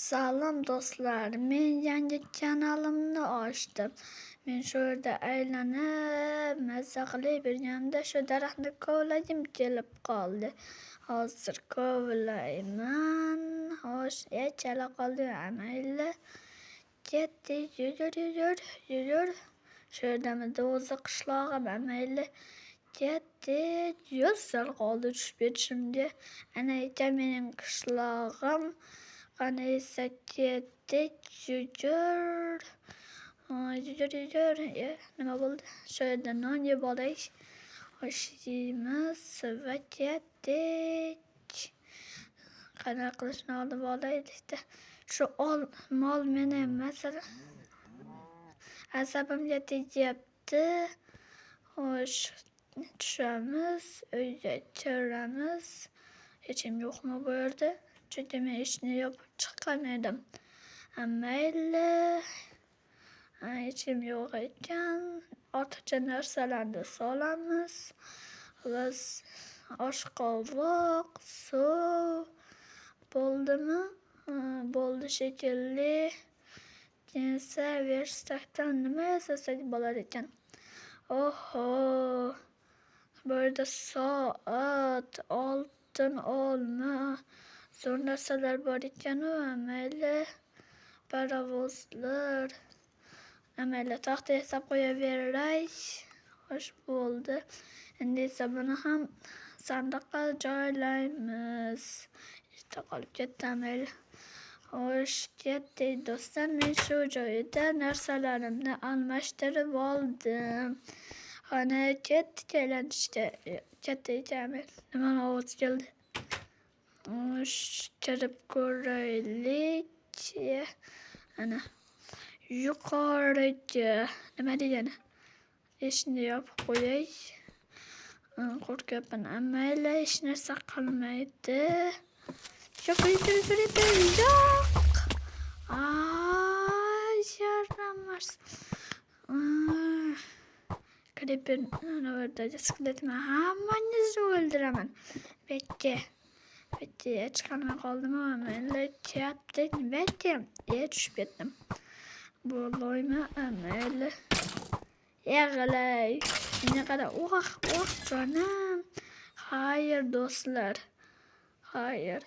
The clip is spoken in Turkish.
Salom do'stlar, men yangi kanalimni ochdim. Men shu yerda aylanib, mazza qilib yurganimda shu daraxtni kovlagim kelib qoldi. Hozir kovlayman. Xo'sh, chala qoldi, mayli. Ketdik, yur. Shu yerdamidi o'zi qishlog'im, mayli. Ketdik, sal qoldi tushib ketishimga. Ana ekan mening qishlog'im. Qani esa ketdik, yur. Nima bo'ldi? Shu yerda non yeb olaylik. Xo'sh, yeymiz va ketdik. Qanday qilishni olib olaylik-da. Shu mol meni masalan asabimga tegyapti. Xo'sh, tushamiz, uyga kiramiz. Hech kim yo'qmi bu yerda? Chunki men ishni yopib chiqqan edim. Mayli. Hech kim yo'q ekan. Ortiqcha narsalarni solamiz. Biz oshqovoq, suv bo'ldimi? Bo'ldi shekilli. Keyin esa verstakdan nima yasasak bo'lar ekan? Oho! Bu yerda soat, oltin olma, zo'r narsalar bor ekan-u, mayli. Paravozlar. Mayli, taxta yasab qo'yaveray. Xo'sh, bo'ldi. Endi esa buni ham sandiqqa joylaymiz. Erta qolib ketdi, mayli. Xo'sh, ketdik do'stlar. Men shu joyda narsalarimni almashtirib oldim. Qani ketdik aylanishga. Ketdik, nima ovoz keldi? Xo'sh, kirib ko'raylik. Ana yuqoriga nima degani? Eshikni yopib qo'yay. Qo'rqyapman, mayli, hech narsa qilmaydi. Yo'q. Yaramas. Creeper oradagi skeletni hammangizni o'ldiraman. Bekka. Hech qanday qoldimi? Mayli, ketdik. Bekka. Tushib ketdim. Bo'laymi? Mayli. Yig'lay. Menga qara. Jonim. Xayr do'stlar. Xayr.